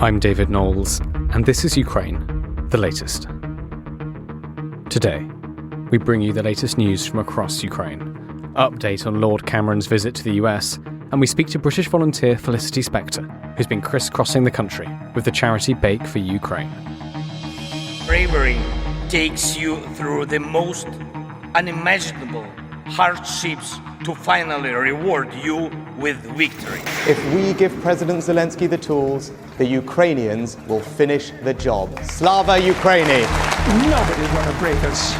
I'm David Knowles, and this is Ukraine, the latest. Today, we bring you the latest news from across Ukraine, update on Lord Cameron's visit to the US, and we speak to British volunteer Felicity Spector, who's been criss-crossing the country with the charity Bake for Ukraine. Bravery takes you through the most unimaginable hardships to finally reward you with victory. If we give President Zelensky the tools, the Ukrainians will finish the job. Slava Ukraini! Nobody's going to break us.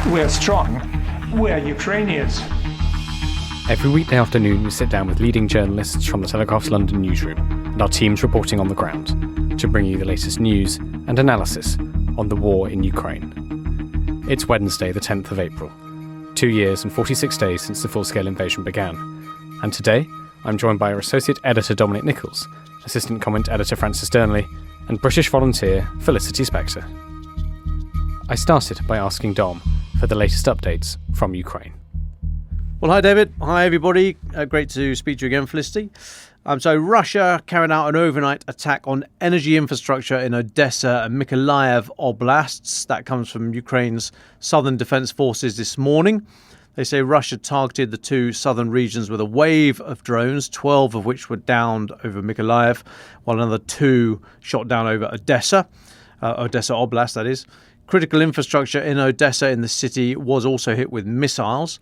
We're strong. We're Ukrainians. Every weekday afternoon, we sit down with leading journalists from the Telegraph's London newsroom and our teams reporting on the ground to bring you the latest news and analysis on the war in Ukraine. It's Wednesday, the 10th of April, 2 years and 46 days since the full-scale invasion began. And today, I'm joined by our associate editor Dominic Nicholls, assistant comment editor Francis Dearnley, and British volunteer Felicity Spector. I started by asking Dom for the latest updates from Ukraine. Well, hi, David. Hi, everybody. Great to speak to you again, Felicity. So Russia carried out an overnight attack on energy infrastructure in Odessa and Mykolaiv oblasts. That comes from Ukraine's southern defense forces this morning. They say Russia targeted the two southern regions with a wave of drones, 12 of which were downed over Mykolaiv, while another 2 shot down over Odessa Oblast, that is. Critical infrastructure in Odessa in the city was also hit with missiles.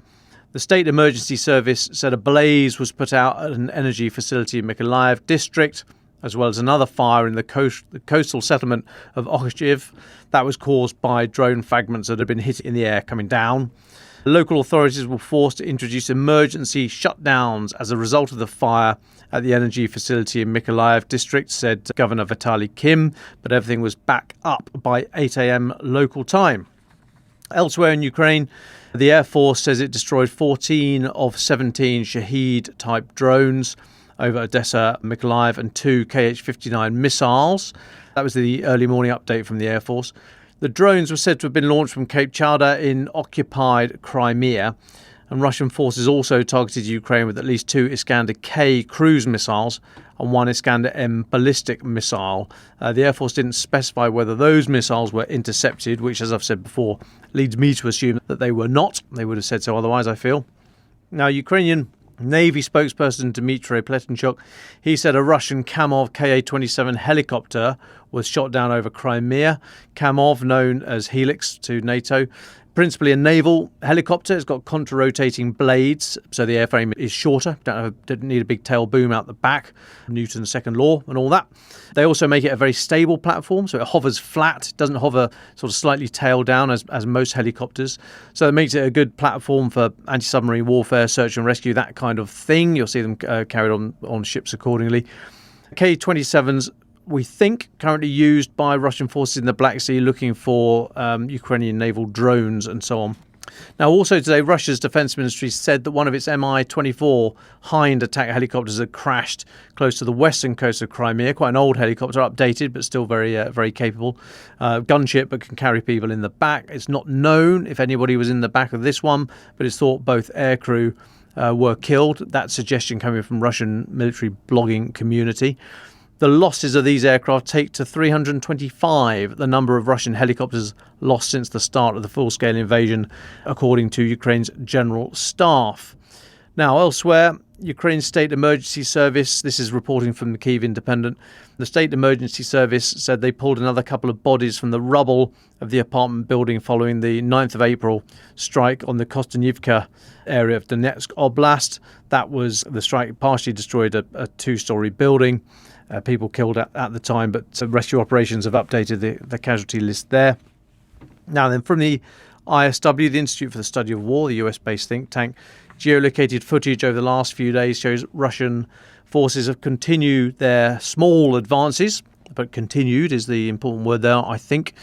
The State Emergency Service said a blaze was put out at an energy facility in Mykolaiv district, as well as another fire in the coastal settlement of Kharkiv. That was caused by drone fragments that had been hit in the air coming down. Local authorities were forced to introduce emergency shutdowns as a result of the fire at the energy facility in Mykolaiv district, said Governor Vitaly Kim, but everything was back up by 8 a.m. local time. Elsewhere in Ukraine, the Air Force says it destroyed 14 of 17 Shahed-type drones over Odessa, Mykolaiv, and 2 Kh-59 missiles. That was the early morning update from the Air Force. The drones were said to have been launched from Cape Chowder in occupied Crimea, and Russian forces also targeted Ukraine with at least 2 Iskander-K cruise missiles and 1 Iskander-M ballistic missile. The Air Force didn't specify whether those missiles were intercepted, which, as I've said before, leads me to assume that they were not. They would have said so otherwise, I feel. Now, Ukrainian Navy spokesperson Dmitry Pletenchuk, he said a Russian Kamov Ka-27 helicopter was shot down over Crimea. Kamov, known as Helix to Nato, principally a naval helicopter. It's got contra-rotating blades, so the airframe is shorter. Didn't need a big tail boom out the back. Newton's second law and all that. They also make it a very stable platform, so it hovers flat, doesn't hover sort of slightly tail down as most helicopters. So it makes it a good platform for anti-submarine warfare, search and rescue, that kind of thing. You'll see them carried on ships accordingly. K-27s, we think, currently used by Russian forces in the Black Sea looking for Ukrainian naval drones and so on. Now, also today, Russia's defense ministry said that one of its Mi-24 Hind attack helicopters had crashed close to the western coast of Crimea. Quite an old helicopter, updated, but still very capable. Gunship, but can carry people in the back. It's not known if anybody was in the back of this one, but it's thought both aircrew were killed. That suggestion coming from Russian military blogging community. The losses of these aircraft take to 325, the number of Russian helicopters lost since the start of the full-scale invasion, according to Ukraine's General Staff. Now, elsewhere, Ukraine's State Emergency Service, this is reporting from the Kyiv Independent, the State Emergency Service said they pulled another couple of bodies from the rubble of the apartment building following the 9th of April strike on the Kostanivka area of Donetsk Oblast. That was the strike partially destroyed a 2-story building. People killed at the time, but rescue operations have updated the casualty list there. Now then, from the ISW, the Institute for the Study of War, the US-based think tank, geolocated footage over the last few days shows Russian forces have continued their small advances, but continued is the important word there, I think.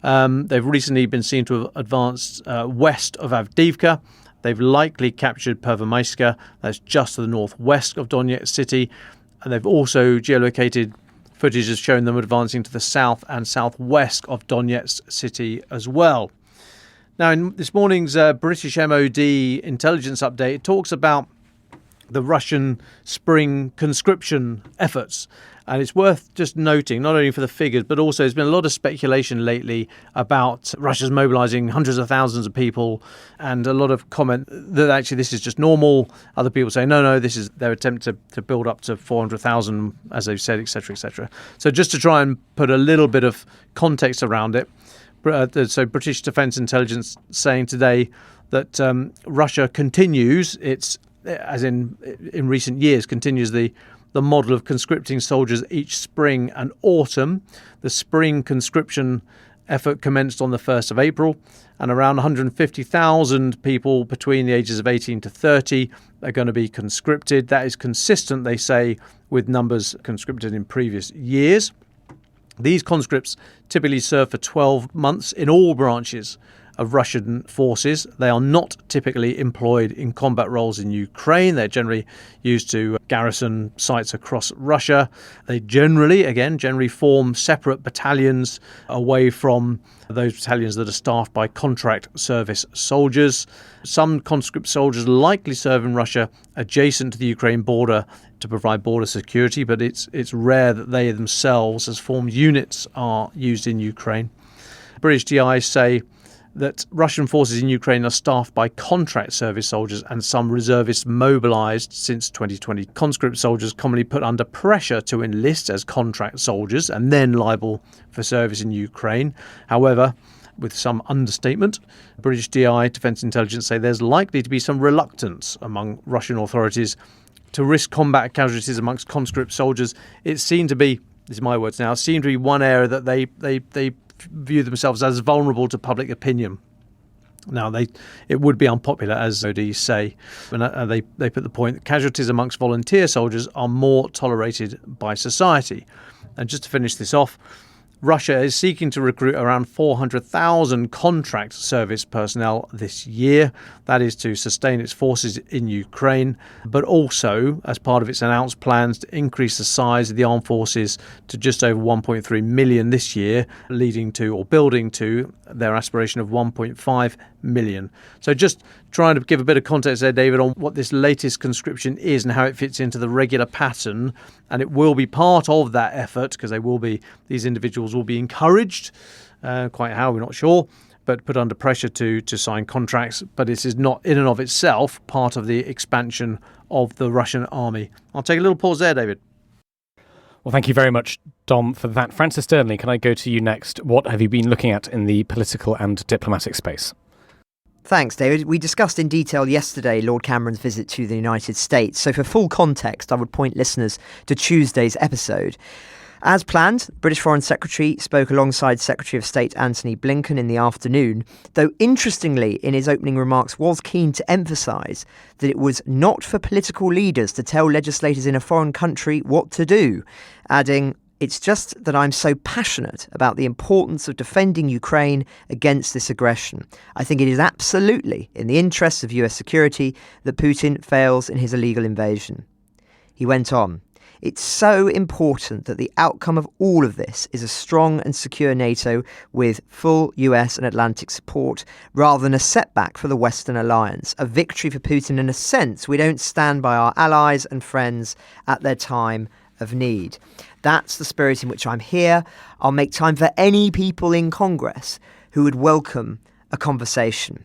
They've recently been seen to have advanced west of Avdiivka. They've likely captured Pervomyska, that's just to the northwest of Donetsk city. And they've also geolocated footage has shown them advancing to the south and southwest of Donetsk city as well. Now, in this morning's British MOD intelligence update, it talks about the Russian spring conscription efforts. And it's worth just noting, not only for the figures, but also there's been a lot of speculation lately about Russia's mobilizing hundreds of thousands of people, and a lot of comment that actually this is just normal. Other people say, no, this is their attempt to build up to 400,000, as they've said, etc., etc. So just to try and put a little bit of context around it, so British Defence Intelligence saying today that Russia continues its, as in recent years, continues the model of conscripting soldiers each spring and autumn. The spring conscription effort commenced on the 1st of April, and around 150,000 people between the ages of 18 to 30 are going to be conscripted. That is consistent, they say, with numbers conscripted in previous years. These conscripts typically serve for 12 months in all branches of Russian forces. They are not typically employed in combat roles in Ukraine. They're generally used to garrison sites across Russia. They generally form separate battalions away from those battalions that are staffed by contract service soldiers. Some conscript soldiers likely serve in Russia adjacent to the Ukraine border to provide border security, but it's rare that they themselves, as formed units, are used in Ukraine. British DI say that Russian forces in Ukraine are staffed by contract service soldiers and some reservists mobilised since 2020. Conscript soldiers commonly put under pressure to enlist as contract soldiers and then liable for service in Ukraine. However, with some understatement, British DI Defence Intelligence say there's likely to be some reluctance among Russian authorities to risk combat casualties amongst conscript soldiers. It seemed to be, these are my words now, seemed to be one area that they view themselves as vulnerable to public opinion. Now, it would be unpopular, as OD say, and they put the point that casualties amongst volunteer soldiers are more tolerated by society. And just to finish this off, Russia is seeking to recruit around 400,000 contract service personnel this year. That is to sustain its forces in Ukraine, but also as part of its announced plans to increase the size of the armed forces to just over 1.3 million this year, leading to or building to their aspiration of 1.5 million. So just trying to give a bit of context there, David, on what this latest conscription is and how it fits into the regular pattern. And it will be part of that effort, because these individuals will be encouraged, quite how, we're not sure, but put under pressure to sign contracts. But this is not in and of itself part of the expansion of the Russian army. I'll take a little pause there, David. Well, thank you very much, Dom, for that. Francis Dearnley, can I go to you next? What have you been looking at in the political and diplomatic space? Thanks, David. We discussed in detail yesterday Lord Cameron's visit to the United States. So for full context, I would point listeners to Tuesday's episode. As planned, British Foreign Secretary spoke alongside Secretary of State Antony Blinken in the afternoon, though interestingly in his opening remarks was keen to emphasise that it was not for political leaders to tell legislators in a foreign country what to do, adding, "It's just that I'm so passionate about the importance of defending Ukraine against this aggression. I think it is absolutely in the interests of US security that Putin fails in his illegal invasion." He went on, "It's so important that the outcome of all of this is a strong and secure NATO with full US and Atlantic support, rather than a setback for the Western alliance, a victory for Putin in a sense we don't stand by our allies and friends at their time of need. That's the spirit in which I'm here. I'll make time for any people in Congress who would welcome a conversation."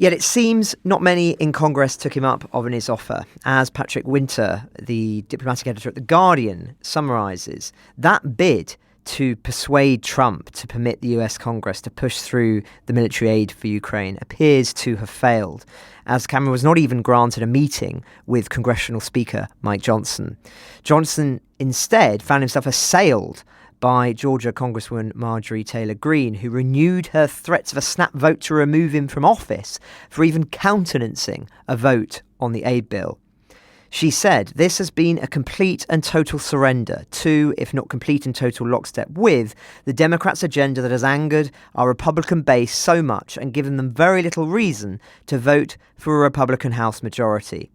Yet it seems not many in Congress took him up on his offer. As Patrick Winter, the diplomatic editor at The Guardian, summarises, that bid to persuade Trump to permit the US Congress to push through the military aid for Ukraine appears to have failed, as Cameron was not even granted a meeting with Congressional Speaker Mike Johnson. Johnson instead found himself assailed by Georgia Congresswoman Marjorie Taylor Greene, who renewed her threats of a snap vote to remove him from office for even countenancing a vote on the aid bill. She said, "This has been a complete and total surrender to, if not complete and total lockstep with, the Democrats' agenda that has angered our Republican base so much and given them very little reason to vote for a Republican House majority."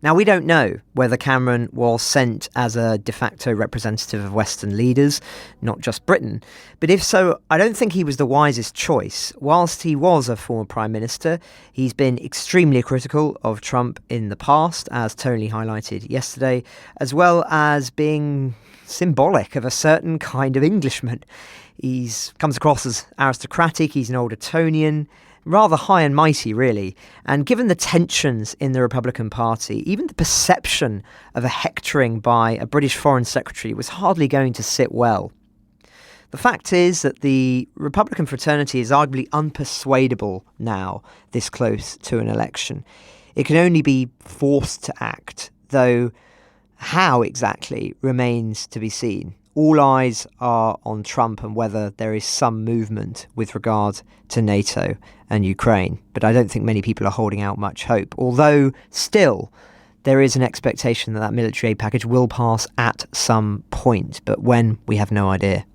Now, we don't know whether Cameron was sent as a de facto representative of Western leaders, not just Britain. But if so, I don't think he was the wisest choice. Whilst he was a former Prime Minister, he's been extremely critical of Trump in the past, as Tony highlighted yesterday, as well as being symbolic of a certain kind of Englishman. He comes across as aristocratic, he's an old Etonian, rather high and mighty, really. And given the tensions in the Republican Party, even the perception of a hectoring by a British Foreign Secretary was hardly going to sit well. The fact is that the Republican fraternity is arguably unpersuadable now, this close to an election. It can only be forced to act, though how exactly remains to be seen. All eyes are on Trump and whether there is some movement with regard to NATO and Ukraine. But I don't think many people are holding out much hope, although still there is an expectation that military aid package will pass at some point. But when, we have no idea.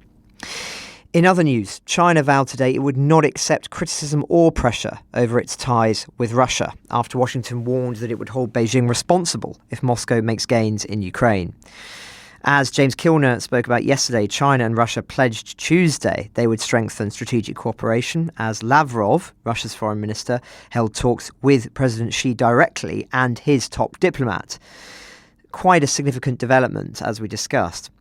In other news, China vowed today it would not accept criticism or pressure over its ties with Russia, after Washington warned that it would hold Beijing responsible if Moscow makes gains in Ukraine. As James Kilner spoke about yesterday, China and Russia pledged Tuesday they would strengthen strategic cooperation, as Lavrov, Russia's foreign minister, held talks with President Xi directly and his top diplomat. Quite a significant development, as we discussed.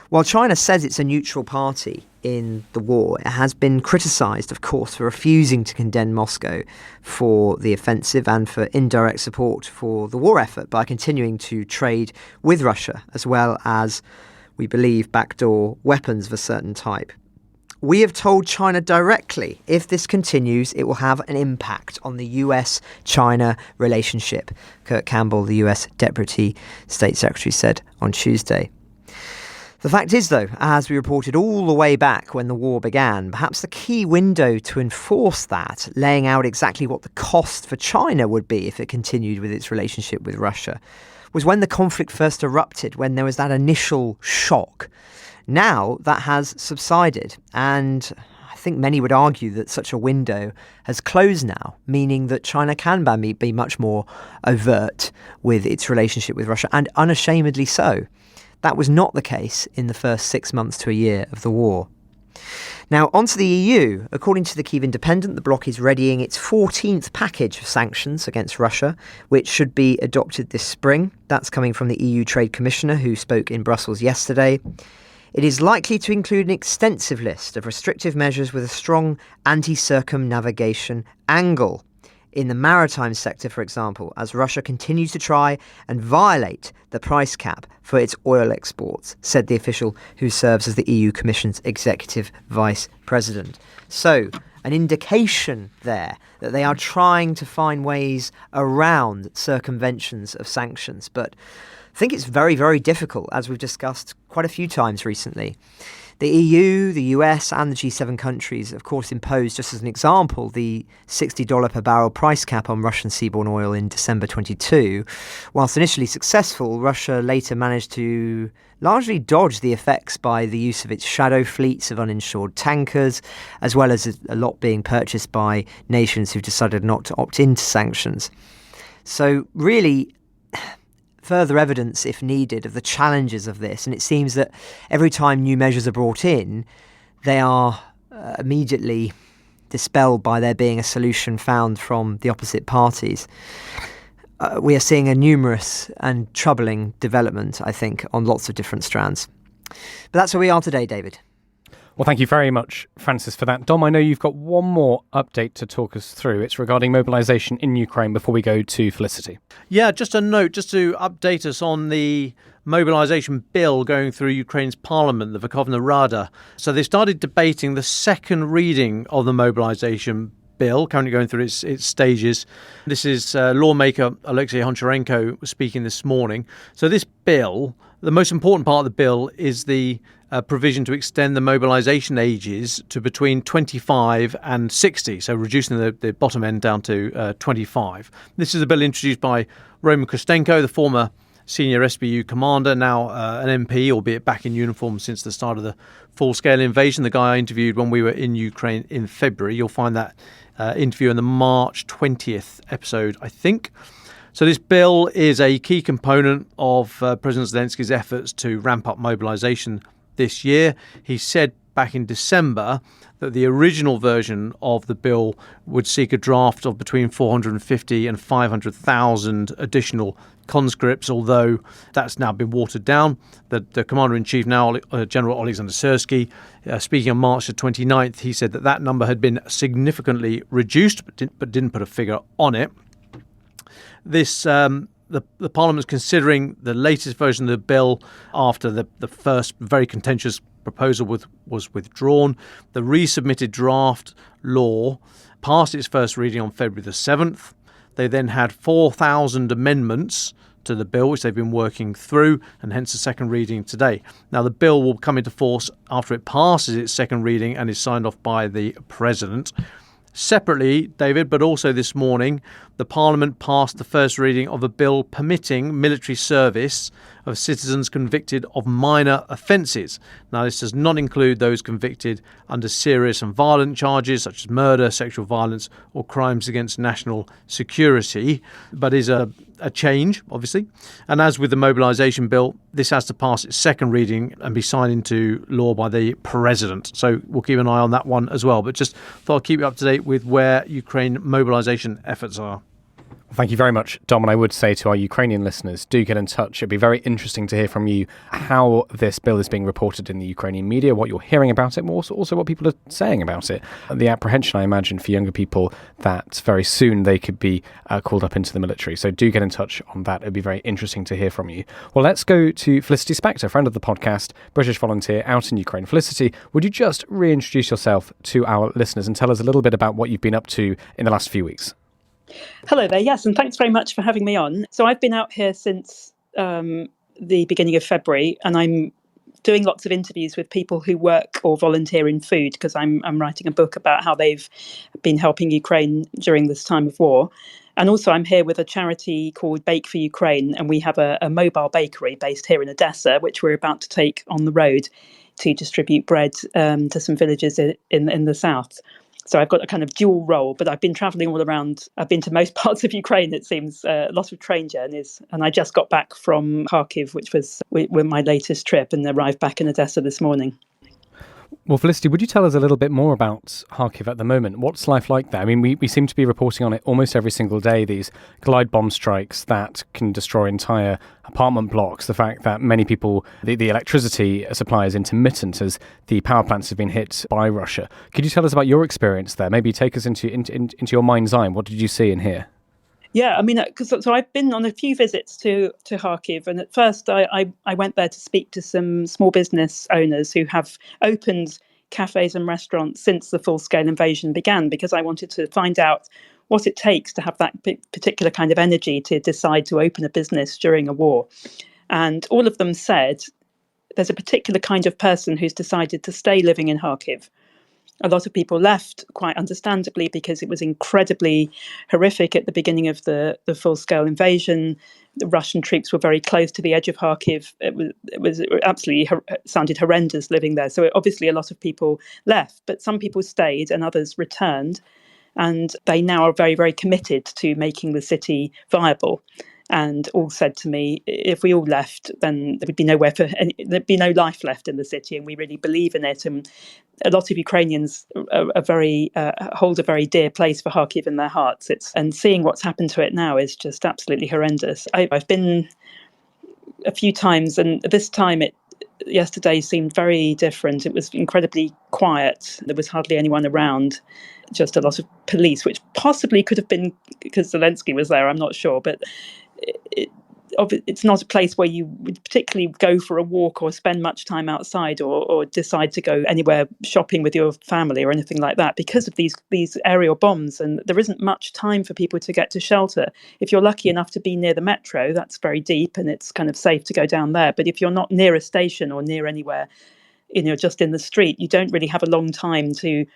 While China says it's a neutral party in the war, it has been criticised, of course, for refusing to condemn Moscow for the offensive and for indirect support for the war effort by continuing to trade with Russia, as well as, we believe, backdoor weapons of a certain type. We have told China directly if this continues, it will have an impact on the US-China relationship, Kurt Campbell, the US Deputy State Secretary, said on Tuesday. The fact is, though, as we reported all the way back when the war began, perhaps the key window to enforce that, laying out exactly what the cost for China would be if it continued with its relationship with Russia, was when the conflict first erupted, when there was that initial shock. Now that has subsided, and I think many would argue that such a window has closed now, meaning that China can be much more overt with its relationship with Russia, and unashamedly so. That was not the case in the first 6 months to a year of the war. Now, onto the EU. According to the Kyiv Independent, the bloc is readying its 14th package of sanctions against Russia, which should be adopted this spring. That's coming from the EU Trade Commissioner, who spoke in Brussels yesterday. It is likely to include an extensive list of restrictive measures with a strong anti-circumnavigation angle. In the maritime sector, for example, as Russia continues to try and violate the price cap for its oil exports, said the official who serves as the EU Commission's executive vice president. So, an indication there that they are trying to find ways around circumventions of sanctions. But I think it's very, very difficult, as we've discussed quite a few times recently. The EU, the US and the G7 countries, of course, imposed, just as an example, the $60 per barrel price cap on Russian seaborne oil in December 22. Whilst initially successful, Russia later managed to largely dodge the effects by the use of its shadow fleets of uninsured tankers, as well as a lot being purchased by nations who've decided not to opt into sanctions. So really, further evidence, if needed, of the challenges of this. And it seems that every time new measures are brought in, they are immediately dispelled by there being a solution found from the opposite parties. We are seeing a numerous and troubling development, I think, on lots of different strands. But that's where we are today, David. Well, thank you very much, Francis, for that. Dom, I know you've got one more update to talk us through. It's regarding mobilisation in Ukraine before we go to Felicity. Yeah, just a note, just to update us on the mobilisation bill going through Ukraine's parliament, the Verkhovna Rada. So they started debating the second reading of the mobilisation bill, currently going through its stages. This is lawmaker Alexei Honcharenko speaking this morning. So this bill, the most important part of the bill is the provision to extend the mobilisation ages to between 25 and 60, so reducing the bottom end down to 25. This is a bill introduced by Roman Kostenko, the former senior SBU commander, now an MP, albeit back in uniform since the start of the full-scale invasion. The guy I interviewed when we were in Ukraine in February. You'll find that interview in the March 20th episode, I think. So this bill is a key component of President Zelensky's efforts to ramp up mobilization this year. He said back in December that the original version of the bill would seek a draft of between 450 and 500,000 additional conscripts, although that's now been watered down. The Commander-in-Chief now, General Alexander Syrsky, speaking on March the 29th, he said that number had been significantly reduced, but didn't put a figure on it. This the Parliament's considering the latest version of the bill after the first very contentious proposal was withdrawn. The resubmitted draft law passed its first reading on February the 7th. They then had 4,000 amendments to the bill, which they've been working through, and hence the second reading today. Now, the bill will come into force after it passes its second reading and is signed off by the President. Separately, David, but also this morning, the Parliament passed the first reading of a bill permitting military service of citizens convicted of minor offences. Now, this does not include those convicted under serious and violent charges such as murder, sexual violence or crimes against national security, but is a change, obviously. And as with the mobilisation bill, this has to pass its second reading and be signed into law by the President. So we'll keep an eye on that one as well. But just thought I'd keep you up to date with where Ukraine mobilisation efforts are. Thank you very much, Dom. And I would say to our Ukrainian listeners, do get in touch. It'd be very interesting to hear from you how this bill is being reported in the Ukrainian media, what you're hearing about it, but also what people are saying about it. The apprehension, I imagine, for younger people that very soon they could be called up into the military. So do get in touch on that. It'd be very interesting to hear from you. Well, let's go to Felicity Spector, friend of the podcast, British volunteer out in Ukraine. Felicity, would you just reintroduce yourself to our listeners and tell us a little bit about what you've been up to in the last few weeks? Hello there. Yes, and thanks very much for having me on. So I've been out here since the beginning of February, and I'm doing lots of interviews with people who work or volunteer in food, because I'm writing a book about how they've been helping Ukraine during this time of war. And also I'm here with a charity called Bake for Ukraine, and we have a mobile bakery based here in Odessa, which we're about to take on the road to distribute bread to some villages in the south. So I've got a kind of dual role, but I've been travelling all around. I've been to most parts of Ukraine, it seems, a lot of train journeys. And I just got back from Kharkiv, which was my latest trip, and arrived back in Odessa this morning. Well, Felicity, would you tell us a little bit more about Kharkiv at the moment? What's life like there? I mean, we seem to be reporting on it almost every single day, these glide bomb strikes that can destroy entire apartment blocks, the fact that many people, the electricity supply is intermittent as the power plants have been hit by Russia. Could you tell us about your experience there? Maybe take us into your mind's eye. What did you see and hear? Yeah, I mean, so I've been on a few visits to Kharkiv, and at first I went there to speak to some small business owners who have opened cafes and restaurants since the full-scale invasion began, because I wanted to find out what it takes to have that particular kind of energy to decide to open a business during a war. And all of them said there's a particular kind of person who's decided to stay living in Kharkiv. A lot of people left, quite understandably, because it was incredibly horrific at the beginning of the full-scale invasion. The Russian troops were very close to the edge of Kharkiv. It was absolutely sounded horrendous living there. So obviously a lot of people left, but some people stayed and others returned. And they now are very, very committed to making the city viable. And all said to me, if we all left, then there would be there'd be no life left in the city, and we really believe in it. And a lot of Ukrainians hold a very dear place for Kharkiv in their hearts. And seeing what's happened to it now is just absolutely horrendous. I've been a few times, and this time yesterday seemed very different. It was incredibly quiet. There was hardly anyone around, just a lot of police, which possibly could have been because Zelensky was there, I'm not sure. But it's not a place where you would particularly go for a walk or spend much time outside or decide to go anywhere shopping with your family or anything like that, because of these aerial bombs. And there isn't much time for people to get to shelter. If you're lucky enough to be near the metro, that's very deep and it's kind of safe to go down there. But if you're not near a station or near anywhere, just in the street, you don't really have a long time to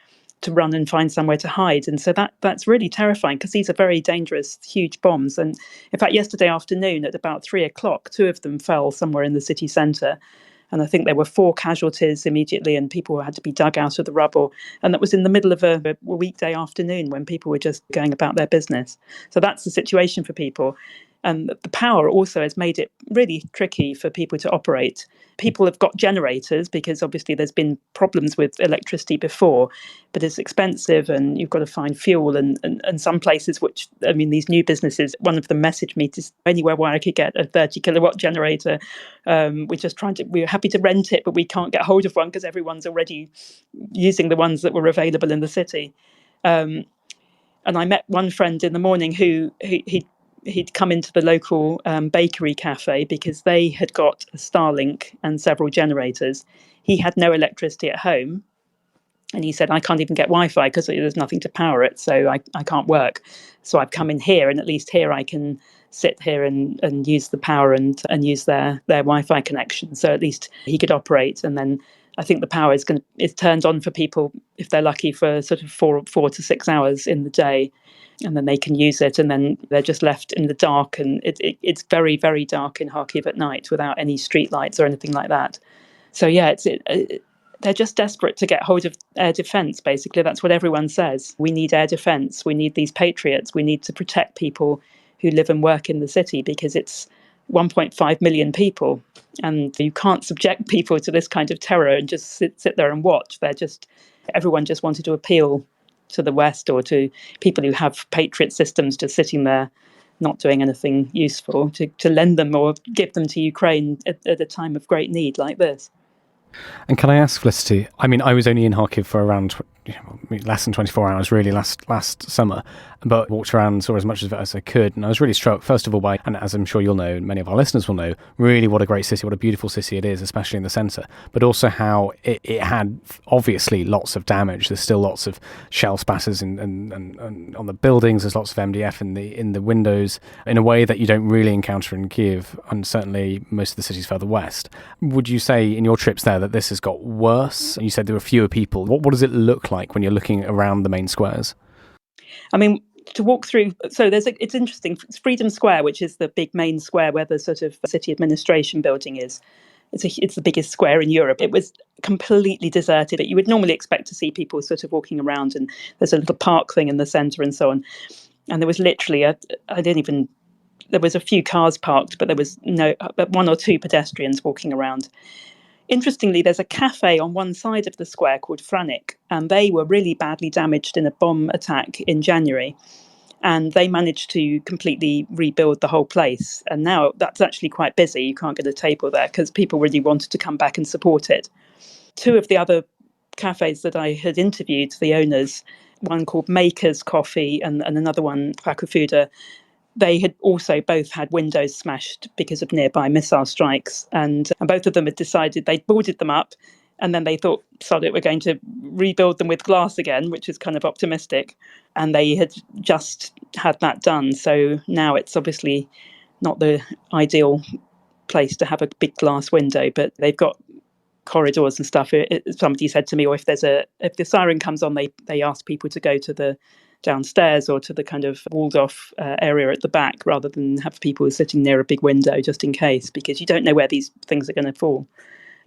run and find somewhere to hide. And so that's really terrifying, because these are very dangerous, huge bombs. And in fact, yesterday afternoon at about 3:00, 2 of them fell somewhere in the city centre. And I think there were 4 casualties immediately, and people had to be dug out of the rubble. And that was in the middle of a weekday afternoon when people were just going about their business. So that's the situation for people. And the power also has made it really tricky for people to operate. People have got generators because obviously there's been problems with electricity before, but it's expensive and you've got to find fuel. And some places, which, I mean, these new businesses, one of them messaged me to anywhere where I could get a 30 kilowatt generator. We're happy to rent it, but we can't get hold of one because everyone's already using the ones that were available in the city. And I met one friend in the morning who he'd come into the local bakery cafe because they had got a Starlink and several generators. He had no electricity at home. And he said, I can't even get Wi-Fi because there's nothing to power it. So I can't work. So I've come in here, and at least here I can sit here and use the power and use their Wi-Fi connection. So at least he could operate. And then I think the power is turned on for people, if they're lucky, for sort of 4 to 6 hours in the day. And then they can use it, and then they're just left in the dark. And it's very, very dark in Kharkiv at night without any street lights or anything like that. So yeah, they're just desperate to get hold of air defence, basically. That's what everyone says. We need air defence. We need these patriots. We need to protect people who live and work in the city because it's 1.5 million people. And you can't subject people to this kind of terror and just sit there and watch. Everyone just wanted to appeal to the West or to people who have patriot systems just sitting there not doing anything useful to lend them or give them to Ukraine at a time of great need like this. And can I ask, Felicity, I mean, I was only in Kharkiv for around less than 24 hours, really, last summer, but walked around, saw as much of it as I could, and I was really struck, first of all, by, and as I'm sure you'll know, many of our listeners will know, really what a great city, what a beautiful city it is, especially in the centre, but also how it had, obviously, lots of damage. There's still lots of shell spatters and on the buildings, there's lots of MDF in the windows, in a way that you don't really encounter in Kiev, and certainly most of the cities further west. Would you say, in your trips there, that this has got worse? You said there were fewer people. What does it look like when you're looking around the main squares? I mean, to walk through, so it's interesting. It's Freedom Square, which is the big main square where the sort of city administration building is. It's the biggest square in Europe. It was completely deserted. You would normally expect to see people sort of walking around, and there's a little park thing in the centre and so on. And there was literally there was a few cars parked, but there was one or two pedestrians walking around. Interestingly, there's a cafe on one side of the square called Franik, and they were really badly damaged in a bomb attack in January. And they managed to completely rebuild the whole place. And now that's actually quite busy. You can't get a table there because people really wanted to come back and support it. Two of the other cafes that I had interviewed, the owners, one called Maker's Coffee and another one, Krakofuda, they had also both had windows smashed because of nearby missile strikes. And both of them had decided they'd boarded them up. And then they thought, sod it, we're going to rebuild them with glass again, which is kind of optimistic. And they had just had that done. So now it's obviously not the ideal place to have a big glass window, but they've got corridors and stuff. Somebody said to me, if the siren comes on, they ask people to go to the downstairs or to the kind of walled off area at the back rather than have people sitting near a big window just in case, because you don't know where these things are going to fall.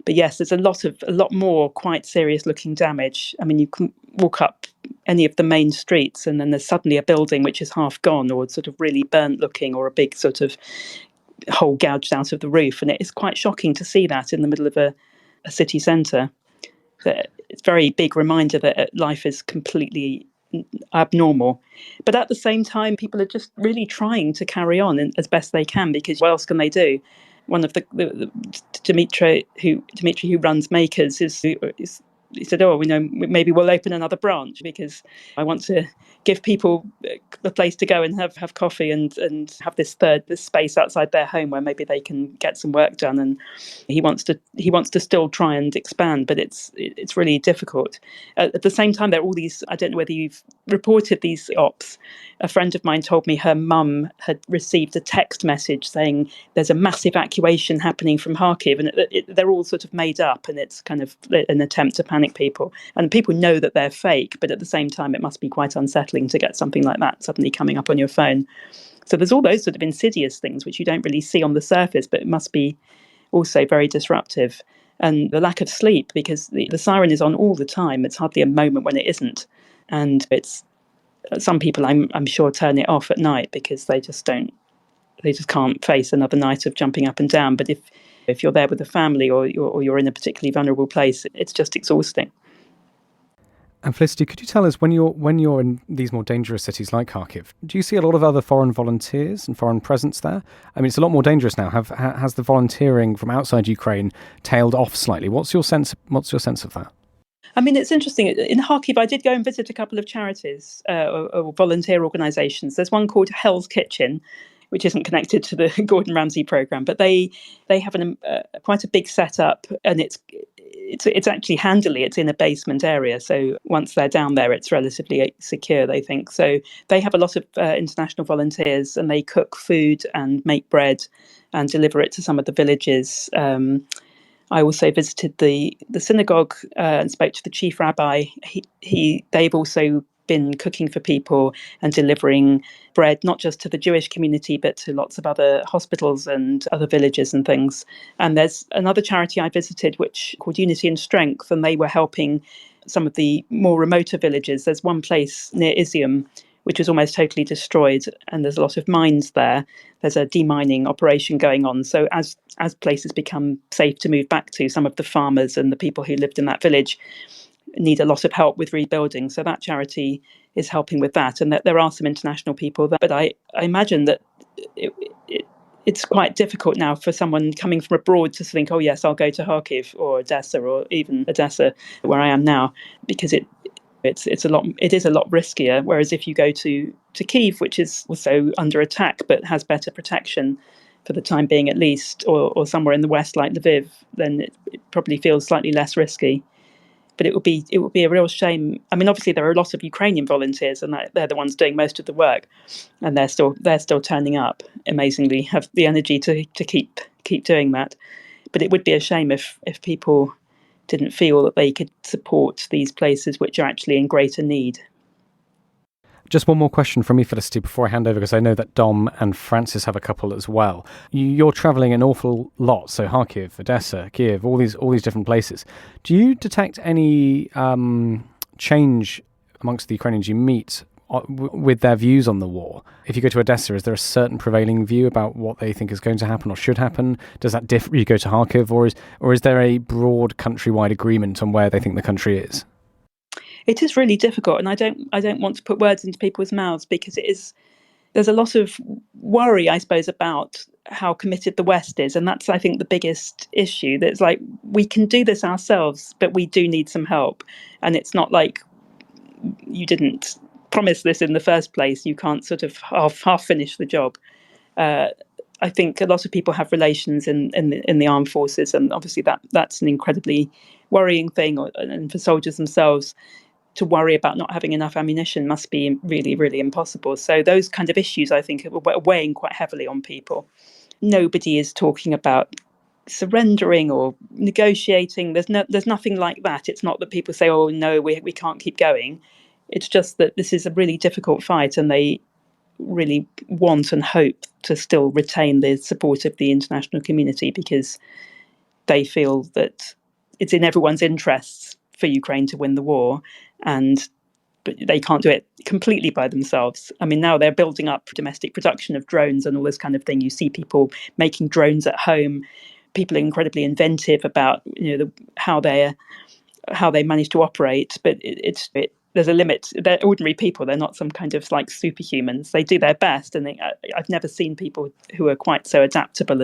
But yes, there's a lot more quite serious looking damage. I mean, you can walk up any of the main streets and then there's suddenly a building which is half gone or sort of really burnt looking, or a big sort of hole gouged out of the roof. And it is quite shocking to see that in the middle of a city centre. It's a very big reminder that life is completely abnormal. But at the same time, people are just really trying to carry on as best they can, because what else can they do? One of the Dimitri who runs Makers he said, maybe we'll open another branch because I want to give people a place to go and have coffee and have this space outside their home where maybe they can get some work done. And he wants to still try and expand, but it's really difficult. At the same time, there are all these, I don't know whether you've reported these ops. A friend of mine told me her mum had received a text message saying there's a mass evacuation happening from Kharkiv, and they're all sort of made up, and it's kind of an attempt to panic people. And people know that they're fake, but at the same time, it must be quite unsettling to get something like that suddenly coming up on your phone. So there's all those sort of insidious things which you don't really see on the surface, but it must be also very disruptive. And the lack of sleep, because the siren is on all the time. It's hardly a moment when it isn't. And it's some people, I'm sure, turn it off at night because they they just can't face another night of jumping up and down. But if you're there with a family or you're in a particularly vulnerable place, it's just exhausting. And Felicity, could you tell us when you're in these more dangerous cities like Kharkiv, do you see a lot of other foreign volunteers and foreign presence there? I mean, it's a lot more dangerous now. Has the volunteering from outside Ukraine tailed off slightly? What's your sense of that? I mean, it's interesting. In Kharkiv, I did go and visit a couple of charities or volunteer organisations. There's one called Hell's Kitchen, which isn't connected to the Gordon Ramsay programme, but they have quite a big setup, and it's actually handily, it's in a basement area. So once they're down there, it's relatively secure, they think. So they have a lot of international volunteers, and they cook food and make bread and deliver it to some of the villages. I also visited the synagogue and spoke to the chief rabbi. They've also been cooking for people and delivering bread, not just to the Jewish community, but to lots of other hospitals and other villages and things. And there's another charity I visited, called Unity and Strength, and they were helping some of the more remoter villages. There's one place near Izium, which was almost totally destroyed, and there's a lot of mines there. There's a demining operation going on. So as places become safe to move back to, some of the farmers and the people who lived in that village need a lot of help with rebuilding. So that charity is helping with that, and that there are some international people there. But I imagine that it's quite difficult now for someone coming from abroad to think, oh yes, I'll go to Kharkiv or Odessa or even Odessa, where I am now, because it is a lot riskier. Whereas if you go to Kyiv, which is also under attack but has better protection for the time being at least, or somewhere in the west like Lviv, then it probably feels slightly less risky. But it would be a real shame. I mean, obviously there are a lot of Ukrainian volunteers, and they're the ones doing most of the work, and they're still turning up. Amazingly, have the energy to keep doing that. But it would be a shame if people didn't feel that they could support these places which are actually in greater need. Just one more question from me, Felicity, before I hand over, because I know that Dom and Francis have a couple as well. You're travelling an awful lot, so Kharkiv, Odessa, Kyiv, all these different places. Do you detect any change amongst the Ukrainians you meet with their views on the war? If you go to Odessa, is there a certain prevailing view about what they think is going to happen or should happen? Does that differ? You go to Kharkiv, or is there a broad countrywide agreement on where they think the country is? It is really difficult, and I don't want to put words into people's mouths, because there's a lot of worry, I suppose, about how committed the West is, and that's, I think, the biggest issue. That's like, we can do this ourselves, but we do need some help, and it's not like you didn't promise this in the first place. You can't sort of half finish the job. I think a lot of people have relations in the armed forces, and obviously that's an incredibly worrying thing, and for soldiers themselves, to worry about not having enough ammunition must be really, really impossible. So those kind of issues, I think, are weighing quite heavily on people. Nobody is talking about surrendering or negotiating. There's nothing like that. It's not that people say, oh no, we can't keep going. It's just that this is a really difficult fight, and they really want and hope to still retain the support of the international community, because they feel that it's in everyone's interests for Ukraine to win the war, but they can't do it completely by themselves. I mean, now they're building up domestic production of drones and all this kind of thing. You see people making drones at home. People are incredibly inventive about how they manage to operate, but there's a limit. They're ordinary people. They're not some kind of like superhumans. They do their best, and I've never seen people who are quite so adaptable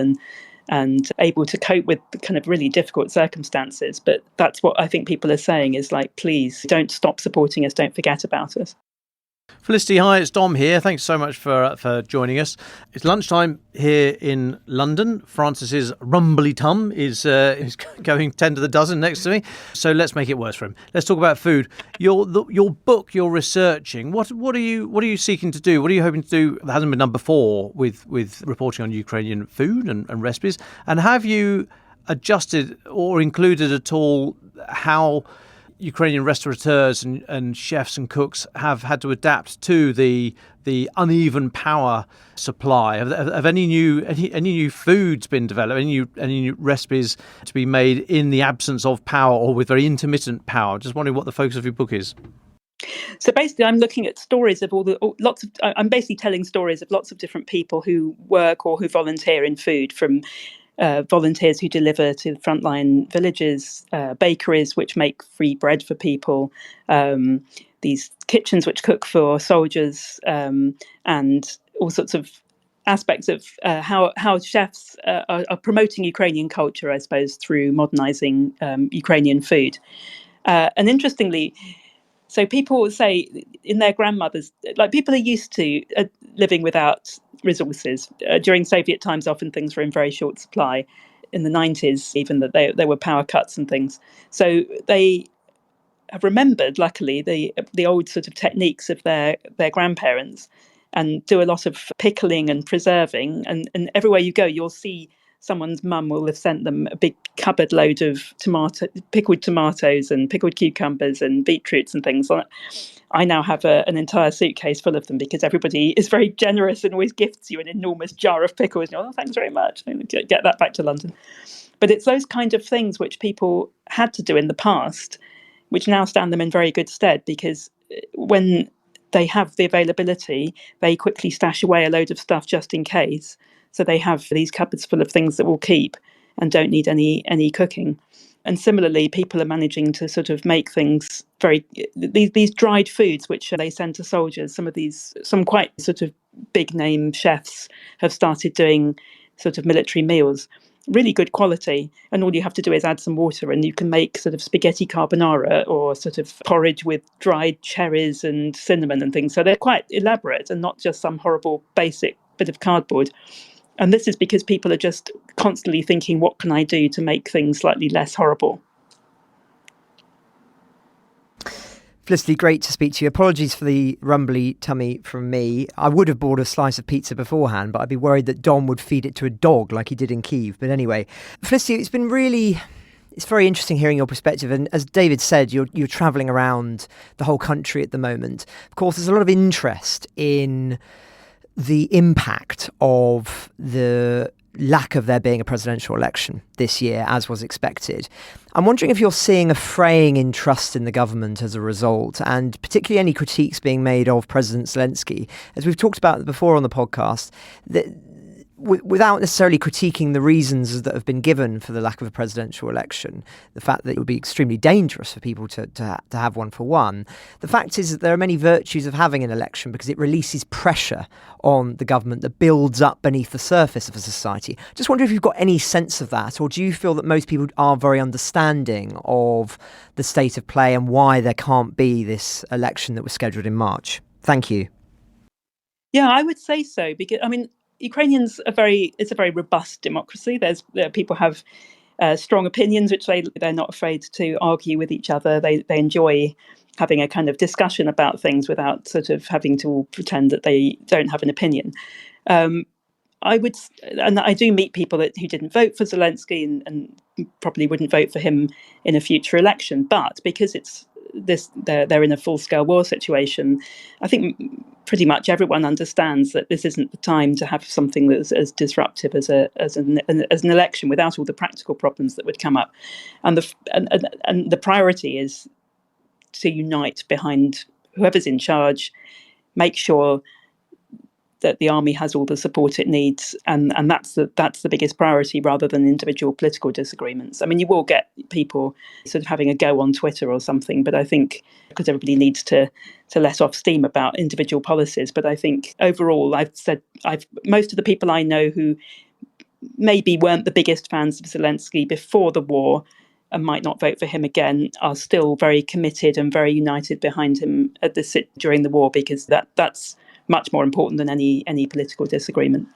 and able to cope with kind of really difficult circumstances. But that's what I think people are saying, is like, please don't stop supporting us. Don't forget about us. Felicity, hi, it's Dom here. Thanks so much for joining us. It's lunchtime here in London. Francis's rumbly tum is going 10 to the dozen next to me. So let's make it worse for him. Let's talk about food. Your book you're researching. What are you seeking to do? What are you hoping to do that hasn't been done before with reporting on Ukrainian food and recipes? And have you adjusted or included at all how Ukrainian restaurateurs and chefs and cooks have had to adapt to the uneven power supply? Have any new foods been developed? Any new recipes to be made in the absence of power or with very intermittent power? Just wondering what the focus of your book is. So basically, I'm looking at stories of I'm basically telling stories of lots of different people who work or who volunteer in food, from volunteers who deliver to frontline villages, bakeries which make free bread for people, these kitchens which cook for soldiers, and all sorts of aspects of how chefs are promoting Ukrainian culture, I suppose, through modernising Ukrainian food. And interestingly, so people say in their grandmothers, like people are used to living without resources. During Soviet times, often things were in very short supply. In the 90s, even that there were power cuts and things. So they have remembered, luckily, the old sort of techniques of their grandparents, and do a lot of pickling and preserving. And everywhere you go, you'll see someone's mum will have sent them a big cupboard load of pickled tomatoes and pickled cucumbers and beetroots and things like that. I now have an entire suitcase full of them because everybody is very generous and always gifts you an enormous jar of pickles. And you're, oh, thanks very much. Get that back to London. But it's those kind of things which people had to do in the past, which now stand them in very good stead, because when they have the availability, they quickly stash away a load of stuff just in case. So they have these cupboards full of things that will keep and don't need any cooking. And similarly, people are managing to sort of make things these dried foods, which they send to soldiers. Some quite sort of big name chefs have started doing sort of military meals, really good quality. And all you have to do is add some water and you can make sort of spaghetti carbonara or sort of porridge with dried cherries and cinnamon and things. So they're quite elaborate and not just some horrible basic bit of cardboard. And this is because people are just constantly thinking, what can I do to make things slightly less horrible? Felicity, great to speak to you. Apologies for the rumbly tummy from me. I would have bought a slice of pizza beforehand, but I'd be worried that Dom would feed it to a dog like he did in Kyiv. But anyway, Felicity, it's very interesting hearing your perspective. And as David said, you're travelling around the whole country at the moment. Of course, there's a lot of interest in the impact of the lack of there being a presidential election this year, as was expected. I'm wondering if you're seeing a fraying in trust in the government as a result, and particularly any critiques being made of President Zelensky. As we've talked about before on the podcast, without necessarily critiquing the reasons that have been given for the lack of a presidential election, the fact that it would be extremely dangerous for people to have one for one, the fact is that there are many virtues of having an election because it releases pressure on the government that builds up beneath the surface of a society. Just wonder if you've got any sense of that, or do you feel that most people are very understanding of the state of play and why there can't be this election that was scheduled in March? Thank you. Yeah, I would say so, because, I mean, Ukrainians it's a very robust democracy. People have strong opinions, which they're not afraid to argue with each other. They enjoy having a kind of discussion about things without sort of having to all pretend that they don't have an opinion. And I do meet people who didn't vote for Zelensky and probably wouldn't vote for him in a future election. But because they're in a full-scale war situation, I think pretty much everyone understands that this isn't the time to have something that's as disruptive as an election, without all the practical problems that would come up. And the priority is to unite behind whoever's in charge, make sure that the army has all the support it needs, and that's the biggest priority, rather than individual political disagreements. I mean, you will get people sort of having a go on Twitter or something, but I think because everybody needs to let off steam about individual policies. But I think overall, most of the people I know who maybe weren't the biggest fans of Zelensky before the war and might not vote for him again are still very committed and very united behind him during the war, because that's much more important than any political disagreement.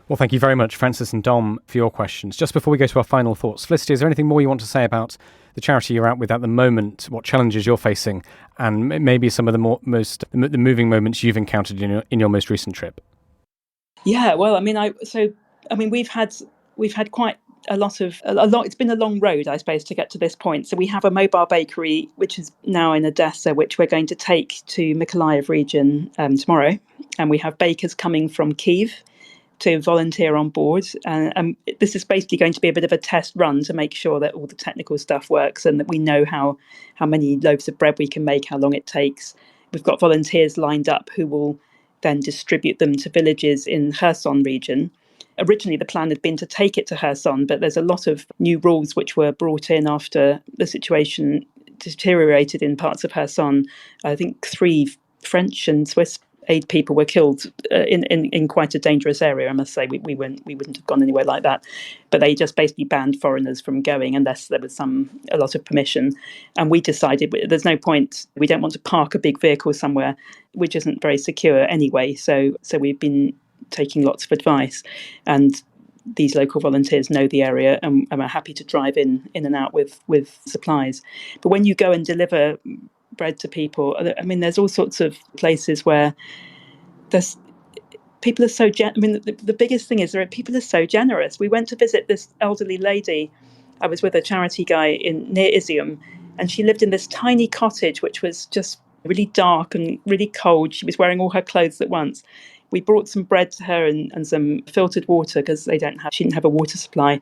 Well, thank you very much, Francis and Dom, for your questions. Just before we go to our final thoughts, Felicity, is there anything more you want to say about the charity you're out with at the moment, what challenges you're facing, and maybe some of the moving moments you've encountered in your most recent trip? Yeah, well, I mean, we've had quite a lot. It's been a long road, I suppose, to get to this point. So we have a mobile bakery, which is now in Odessa, which we're going to take to Mykolaiv region tomorrow. And we have bakers coming from Kyiv to volunteer on board. And this is basically going to be a bit of a test run to make sure that all the technical stuff works and that we know how many loaves of bread we can make, how long it takes. We've got volunteers lined up who will then distribute them to villages in Kherson region. Originally, the plan had been to take it to Kherson, but there's a lot of new rules which were brought in after the situation deteriorated in parts of Kherson. I think 3 French and Swiss aid people were killed in quite a dangerous area. I must say, we wouldn't have gone anywhere like that. But they just basically banned foreigners from going unless there was a lot of permission. And we decided there's no point. We don't want to park a big vehicle somewhere which isn't very secure anyway. So we've been taking lots of advice, and these local volunteers know the area and are happy to drive in and out with supplies. But when you go and deliver bread to people, I mean, there's all sorts of places where people are so the biggest thing is people are so generous. We went to visit this elderly lady. I was with a charity guy near Izium, and she lived in this tiny cottage which was just really dark and really cold. She was wearing all her clothes at once. We brought some bread to her and some filtered water because she didn't have a water supply.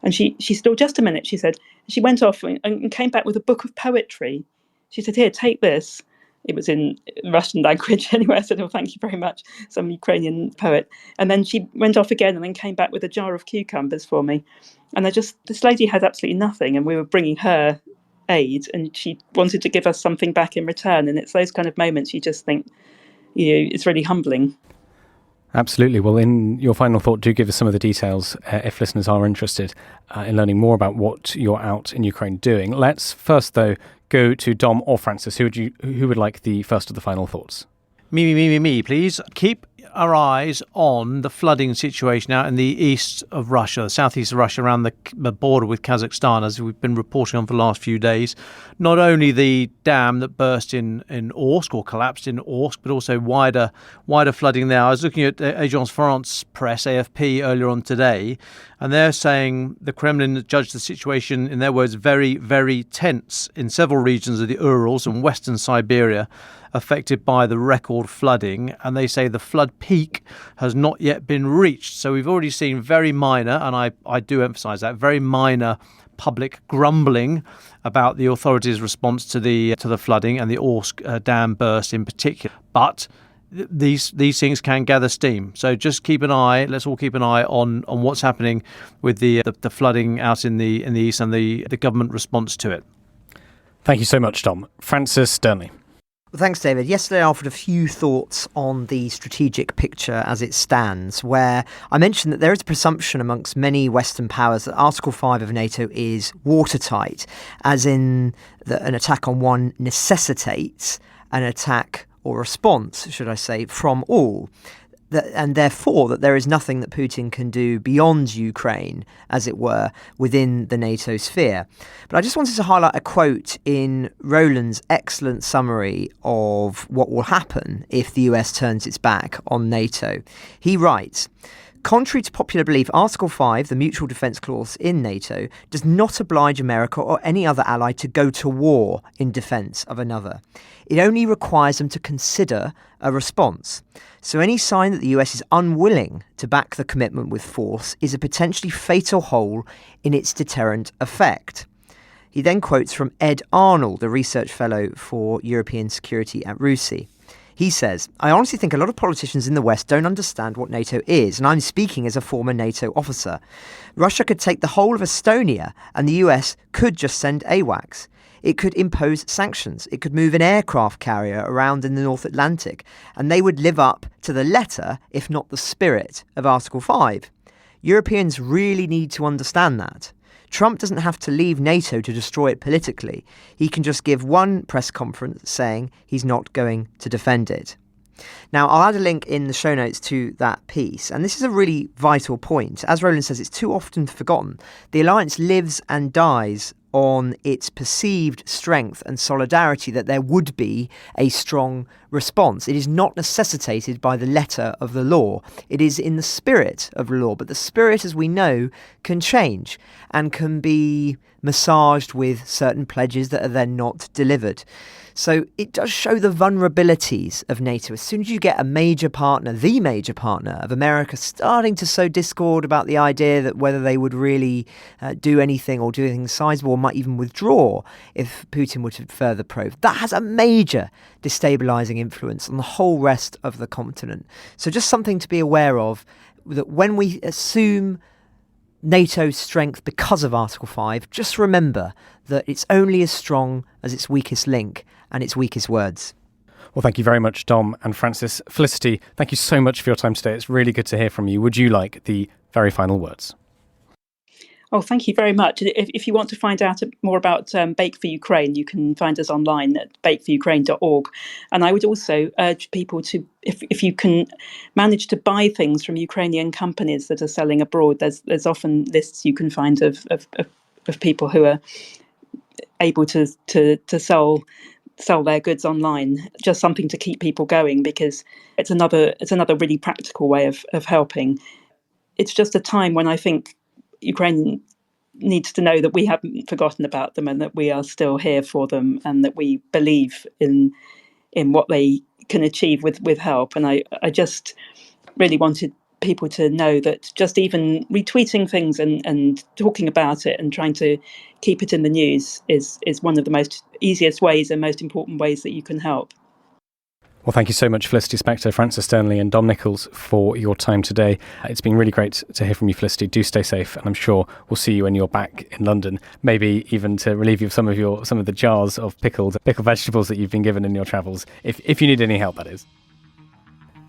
And she said, just a minute, she said. She went off and came back with a book of poetry. She said, here, take this. It was in Russian language anyway. I said, oh, thank you very much, some Ukrainian poet. And then she went off again and then came back with a jar of cucumbers for me. And this lady had absolutely nothing, and we were bringing her aid, and she wanted to give us something back in return. And it's those kind of moments you just think, it's really humbling. Absolutely. Well, in your final thought, do give us some of the details if listeners are interested in learning more about what you're out in Ukraine doing. Let's first, though, go to Dom or Francis. Who would like the first of the final thoughts? Me, please. Keep our eyes on the flooding situation out in the east of Russia, the southeast of Russia, around the border with Kazakhstan, as we've been reporting on for the last few days. Not only the dam that burst in Orsk or collapsed in Orsk, but also wider flooding there. I was looking at Agence France Presse, AFP, earlier on today, and they're saying the Kremlin judged the situation, in their words, very, very tense in several regions of the Urals and western Siberia, affected by the record flooding, and they say the flood peak has not yet been reached. So we've already seen very minor, and I do emphasise that, very minor public grumbling about the authorities' response to the flooding and the Orsk dam burst in particular. But these things can gather steam. So just keep an eye. Let's all keep an eye on what's happening with the flooding out in the east and the government response to it. Thank you so much, Tom. Francis Dearnley. Well, thanks, David. Yesterday I offered a few thoughts on the strategic picture as it stands, where I mentioned that there is a presumption amongst many Western powers that Article 5 of NATO is watertight, as in that an attack on one necessitates an attack or response, should I say, from all. And therefore that there is nothing that Putin can do beyond Ukraine, as it were, within the NATO sphere. But I just wanted to highlight a quote in Roland's excellent summary of what will happen if the US turns its back on NATO. He writes, contrary to popular belief, Article 5, the Mutual Defence Clause in NATO, does not oblige America or any other ally to go to war in defence of another. It only requires them to consider a response. So any sign that the US is unwilling to back the commitment with force is a potentially fatal hole in its deterrent effect. He then quotes from Ed Arnold, a research fellow for European security at RUSI. He says, I honestly think a lot of politicians in the West don't understand what NATO is, and I'm speaking as a former NATO officer. Russia could take the whole of Estonia, and the US could just send AWACS. It could impose sanctions. It could move an aircraft carrier around in the North Atlantic, and they would live up to the letter, if not the spirit, of Article 5. Europeans really need to understand that. Trump doesn't have to leave NATO to destroy it politically. He can just give one press conference saying he's not going to defend it. Now, I'll add a link in the show notes to that piece, and this is a really vital point. As Roland says, it's too often forgotten. The alliance lives and dies on its perceived strength and solidarity that there would be a strong response. It is not necessitated by the letter of the law. It is in the spirit of the law. But the spirit, as we know, can change and can be massaged with certain pledges that are then not delivered. So it does show the vulnerabilities of NATO. As soon as you get a major partner, the major partner of America, starting to sow discord about the idea that whether they would really do anything or do anything sizable or might even withdraw if Putin were to further probe, that has a major destabilising influence on the whole rest of the continent. So just something to be aware of, that when we assume NATO's strength because of Article 5, just remember that it's only as strong as its weakest link and its weakest words. Well, thank you very much, Dom and Francis. Felicity, thank you so much for your time today. It's really good to hear from you. Would you like the very final words? Oh, thank you very much. If you want to find out more about Bake for Ukraine, you can find us online at bakeforukraine.org. And I would also urge people to, if you can manage to buy things from Ukrainian companies that are selling abroad, there's often lists you can find of people who are able to sell their goods online. Just something to keep people going, because it's another really practical way of helping. It's just a time when I think Ukraine needs to know that we haven't forgotten about them and that we are still here for them and that we believe in what they can achieve with help. And I just really wanted people to know that just even retweeting things and talking about it and trying to keep it in the news is one of the most easiest ways and most important ways that you can help. Well, thank you so much, Felicity Spector, Francis Dearnley and Dom Nicholls, for your time today. It's been really great to hear from you, Felicity. Do stay safe, and I'm sure we'll see you when you're back in London, maybe even to relieve you of some of the jars of pickled vegetables that you've been given in your travels, if you need any help, that is.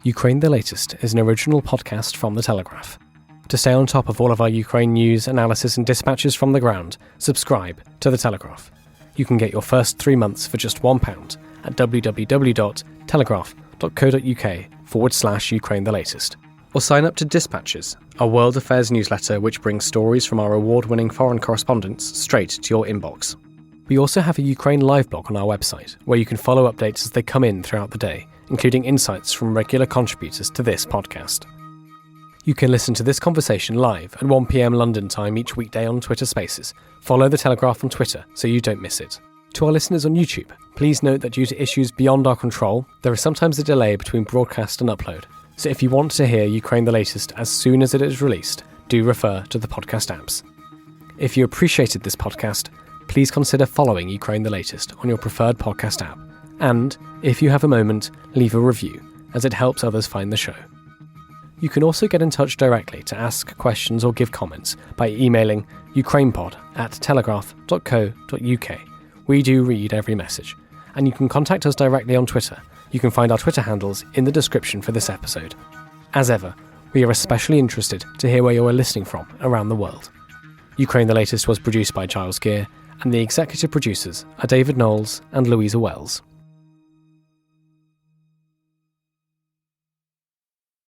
Ukraine the Latest is an original podcast from The Telegraph. To stay on top of all of our Ukraine news, analysis and dispatches from the ground, subscribe to The Telegraph. You can get your first 3 months for just £1 at www.telegraph.co.uk/Ukraine the Latest. Or sign up to Dispatches, our world affairs newsletter which brings stories from our award-winning foreign correspondents straight to your inbox. We also have a Ukraine live blog on our website, where you can follow updates as they come in throughout the day, including insights from regular contributors to this podcast. You can listen to this conversation live at 1 p.m. London time each weekday on Twitter Spaces. Follow The Telegraph on Twitter so you don't miss it. To our listeners on YouTube, please note that due to issues beyond our control, there is sometimes a delay between broadcast and upload. So if you want to hear Ukraine the Latest as soon as it is released, do refer to the podcast apps. If you appreciated this podcast, please consider following Ukraine the Latest on your preferred podcast app. And, if you have a moment, leave a review, as it helps others find the show. You can also get in touch directly to ask questions or give comments by emailing ukrainepod@telegraph.co.uk. We do read every message. And you can contact us directly on Twitter. You can find our Twitter handles in the description for this episode. As ever, we are especially interested to hear where you are listening from around the world. Ukraine the Latest was produced by Giles Gear, and the executive producers are David Knowles and Louisa Wells.